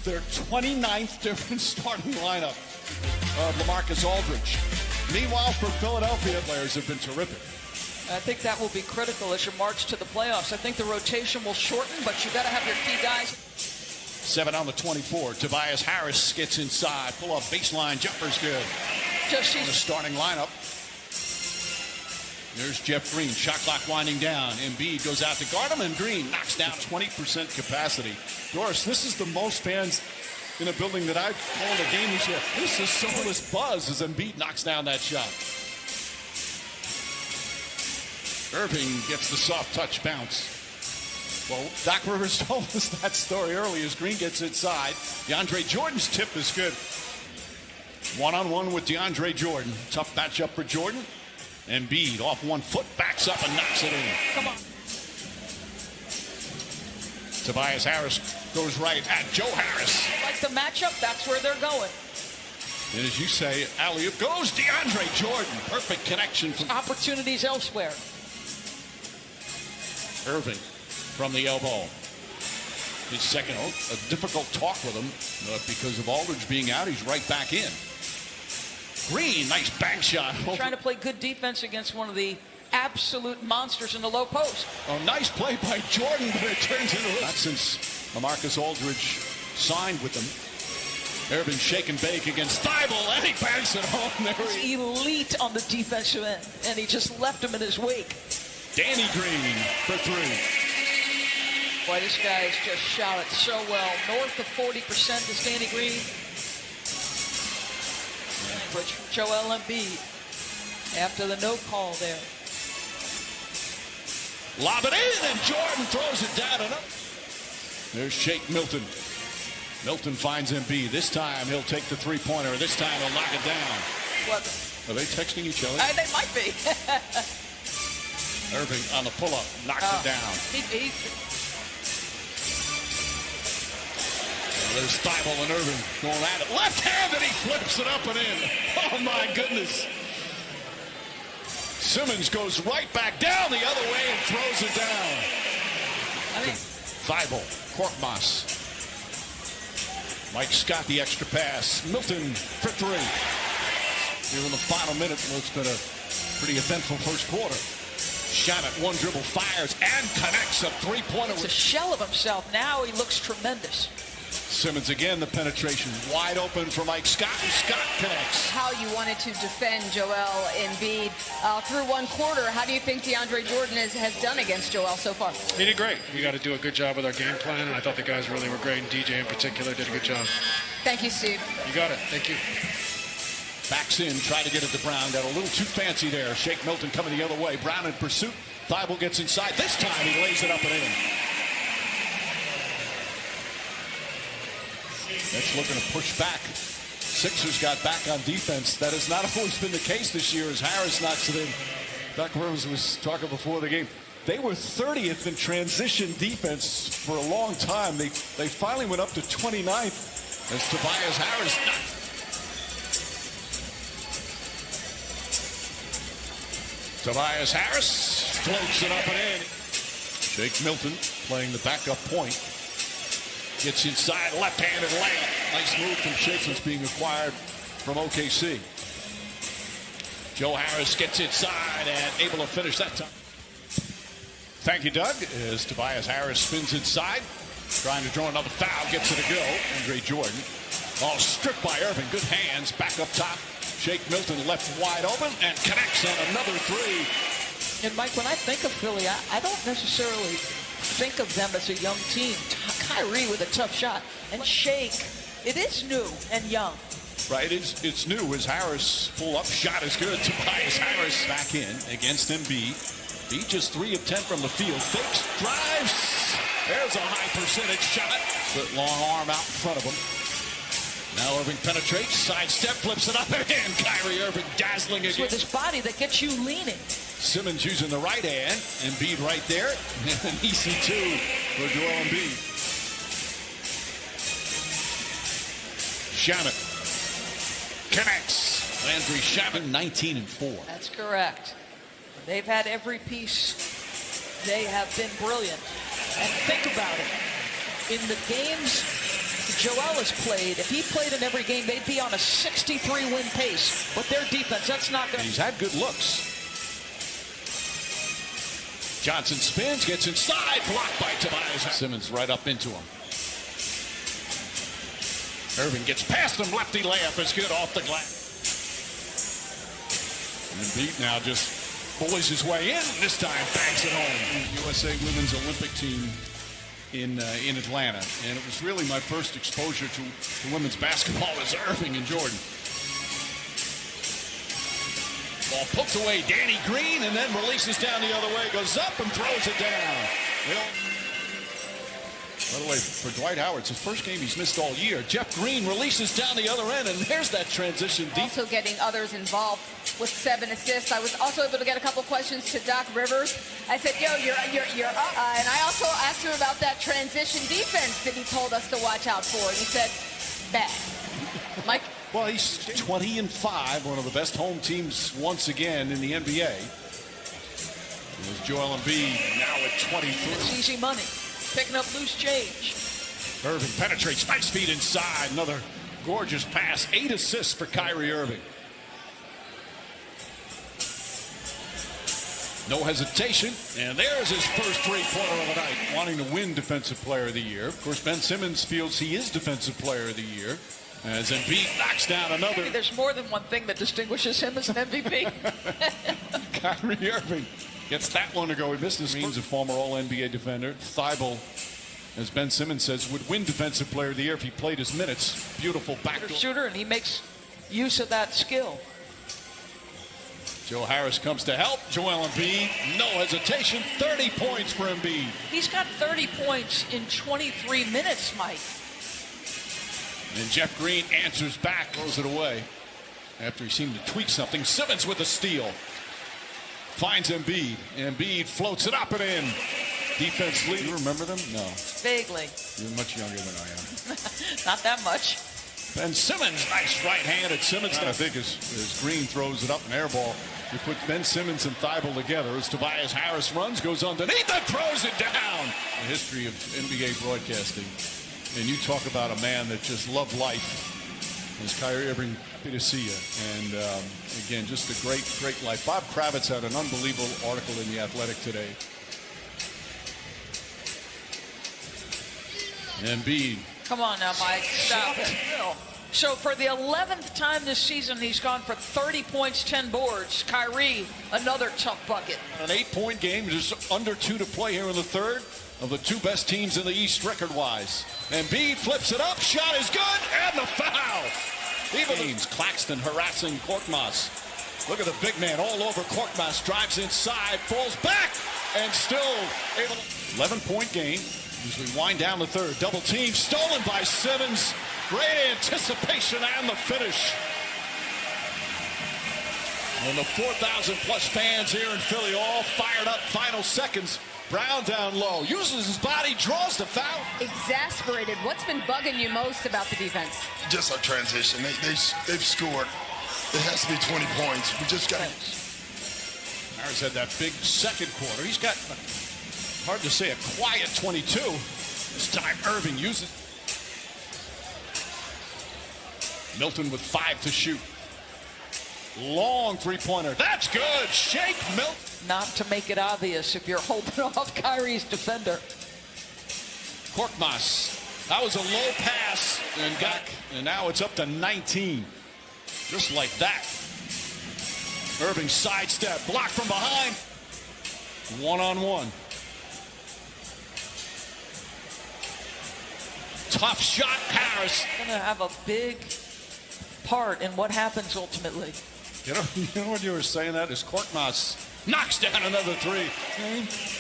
their 29th different starting lineup of LaMarcus Aldridge. Meanwhile, for Philadelphia, players have been terrific. I think that will be critical as you march to the playoffs. I think the rotation will shorten, but you got to have your key guys. 7 on the 24. Tobias Harris gets inside. Pull up baseline jumper's good. Just On the starting lineup. There's Jeff Green. Shot clock winding down. Embiid goes out to guard him, and Green knocks down 20% capacity. Doris, this is the most fans in a building that I've called a game this year. This is sonorous buzz as Embiid knocks down that shot. Irving gets the soft touch bounce. Well, Doc Rivers told us that story early as Green gets inside. DeAndre Jordan's tip is good. One-on-one with DeAndre Jordan. Tough matchup for Jordan. Embiid off 1 foot, backs up and knocks it in. Come on. Tobias Harris goes right at Joe Harris. Like the matchup, that's where they're going. And as you say, alley-oop goes DeAndre Jordan. Perfect connection from Opportunities elsewhere. Irving from the elbow. His second, a difficult talk with him because of Aldridge being out. He's right back in. Green, nice bank shot. Trying to play good defense against one of the absolute monsters in the low post. A nice play by Jordan, but it turns into this. Not since LaMarcus Aldridge signed with them. Irving shake and bake against Thibault, and he banks it home. There He's elite on the defensive end, and he just left him in his wake. Danny Green for 3. Boy, this guy's just shot it so well. North of 40% is Danny Green. But Joel Embiid, after the no call there. Lob it in, and Jordan throws it down and up. There's Shake Milton. Milton finds Embiid. This time he'll take the three-pointer. This time he'll knock it down. What? Are they texting each other? They might be. Irving on the pull-up, knocks it down. There's Thibault and Irving going at it. Left-handed, he flips it up and in. Oh, my goodness. Simmons goes right back down the other way and throws it down. Thibault, Korkmaz. Mike Scott, the extra pass. Milton for 3. Here in the final minute, it's been a pretty eventful first quarter. Shot at 1 dribble, fires, and connects a three-pointer. It's a shell of himself. Now he looks tremendous. Simmons again, the penetration wide open for Mike Scott, and Scott connects. How you wanted to defend Joel Embiid through 1 quarter. How do you think DeAndre Jordan has done against Joel so far? He did great. We got to do a good job with our game plan, and I thought the guys really were great, and DJ in particular did a good job. Thank you, Steve. You got it. Thank you. Backs in, try to get it to Brown. Got a little too fancy there. Shake Milton coming the other way. Brown in pursuit. Thibault gets inside. This time he lays it up and in. Nets looking to push back. Sixers got back on defense. That has not always been the case this year as Harris knocks it in. Doc Rivers was talking before the game. They were 30th in transition defense for a long time. They finally went up to 29th as Tobias Harris knocked. Tobias Harris floats it up and in. Shake Milton playing the backup point. Gets inside, left-handed layup. Nice move from Shake since being acquired from OKC. Joe Harris gets inside and able to finish that time. Thank you, Doug. As Tobias Harris spins inside, trying to draw another foul, gets it to go. Andre Jordan. Oh, stripped by Irving. Good hands. Back up top. Shake Milton left wide open and connects on another 3. And Mike, when I think of Philly, I don't necessarily think of them as a young team. Kyrie with a tough shot. And Shake, it is new and young. Right, it's new as Harris pull up. Shot is good. Tobias Harris back in against Embiid. He just 3 of 10 from the field. Fakes, drives. There's a high percentage shot. But long arm out in front of him. Now Irving penetrates, sidestep, flips it up and in. Kyrie Irving dazzling again. It's with his body that gets you leaning. Simmons using the right hand. Embiid right there. And an easy 2 for Joel Embiid. Shamet connects. Landry Shamet 19-4. That's correct. They've had every piece. They have been brilliant. And think about it. In the games Joel has played, if he played in every game, they'd be on a 63-win pace. But their defense, that's not going to... He's had good looks. Johnson spins, gets inside, blocked by Tobias. Simmons right up into him. Irving gets past him, lefty layup is good off the glass. And Embiid now just bullies his way in, this time bangs it home. USA Women's Olympic team in Atlanta, and it was really my first exposure to women's basketball as Irving and Jordan. Ball poked away, Danny Green, and then releases down the other way, goes up and throws it down. By the way, for Dwight Howard, it's his first game he's missed all year. Jeff Green releases down the other end, and there's that transition deep. Also getting others involved with 7 assists. I was also able to get a couple questions to Doc Rivers. I said, yo, you're up. And I also asked him about that transition defense that he told us to watch out for. And he said, bad. Mike? Well, he's 20-5, one of the best home teams once again in the NBA. There's Joel Embiid now at 23. It's easy money. Picking up loose change. Irving penetrates, nice feed inside. Another gorgeous pass. 8 assists for Kyrie Irving. No hesitation, and there's his first three-pointer of the night. Wanting to win Defensive Player of the Year. Of course, Ben Simmons feels he is Defensive Player of the Year. As Embiid knocks down another. Maybe there's more than one thing that distinguishes him as an MVP. Kyrie Irving gets that one to go. He missed his means a former All-NBA defender. Thibault, as Ben Simmons says, would win Defensive Player of the Year if he played his minutes. Beautiful backdoor shooter, and he makes use of that skill. Joe Harris comes to help. Joel Embiid, no hesitation. 30 points for Embiid. He's got 30 points in 23 minutes, Mike. And Jeff Green answers back, throws it away. After he seemed to tweak something, Simmons with a steal. Finds Embiid. Embiid floats it up and in. Defense lead. You remember them? No. Vaguely. You're much younger than I am. Not that much. Ben Simmons, nice right-handed Simmons. I think as Green throws it up, an air ball. You put Ben Simmons and Thibault together as Tobias Harris runs, goes underneath and throws it down. The history of NBA broadcasting. And you talk about a man that just loved life. As Kyrie Irving, happy to see you. And again, just a great, great life. Bob Kravitz had an unbelievable article in The Athletic today. Embiid. Come on now, Mike. Stop it. So for the 11th time this season, he's gone for 30 points, 10 boards. Kyrie, another tough bucket. An 8-point game, just under 2 to play here in the third. Of the 2 best teams in the East record-wise. Embiid flips it up, shot is good, and the foul. Even Claxton harassing Korkmaz. Look at the big man all over Korkmaz, drives inside, falls back, and still able to... 11-point game as we wind down the third. Double team, stolen by Simmons. Great anticipation and the finish. And the 4,000-plus fans here in Philly all fired up. Final seconds. Brown down low, uses his body, draws the foul. Exasperated. What's been bugging you most about the defense? Just our transition. They've scored. It has to be 20 points. We just got. Harris had that big second quarter. He's got, hard to say, a quiet 22. This time Irving uses. Milton with 5 to shoot. Long three-pointer. That's good. Shake Milton. Not to make it obvious if you're holding off Kyrie's defender. Korkmaz. That was a low pass and now it's up to 19. Just like that. Irving sidestep. Blocked from behind. One-on-one. Tough shot, Harris. Going to have a big part in what happens ultimately. You know what you were saying that is Korkmaz knocks down another 3.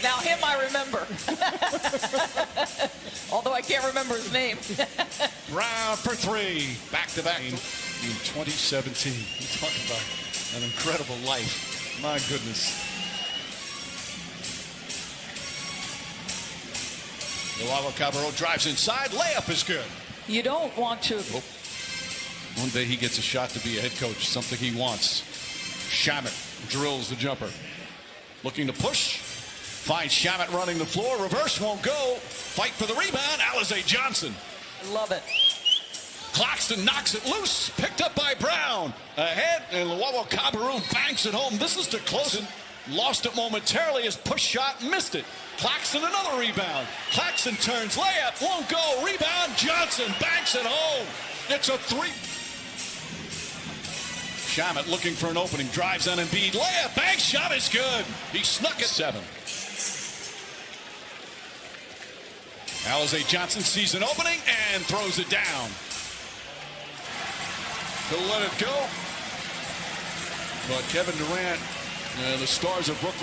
Now him I remember. Although I can't remember his name. Brown for 3. Back-to-back in 2017. You talk about an incredible life. My goodness. Luau Cabarro drives inside. Layup is good. You don't want to. Oh. One day he gets a shot to be a head coach, something he wants. Shamet drills the jumper. Looking to push. Finds Shamet running the floor. Reverse won't go. Fight for the rebound. Alize Johnson. I love it. Claxton knocks it loose. Picked up by Brown. Ahead, and Luau Cabarrou banks it home. This is to close it. Lost it momentarily. His push shot missed it. Claxton another rebound. Claxton turns. Layup won't go. Rebound. Johnson banks it home. It's a three. Shamet looking for an opening. Drives on Embiid. Layup. Bank shot is good. He snuck it. 7. Alize Johnson sees an opening and throws it down. He'll let it go. But Kevin Durant, the stars of Brooklyn.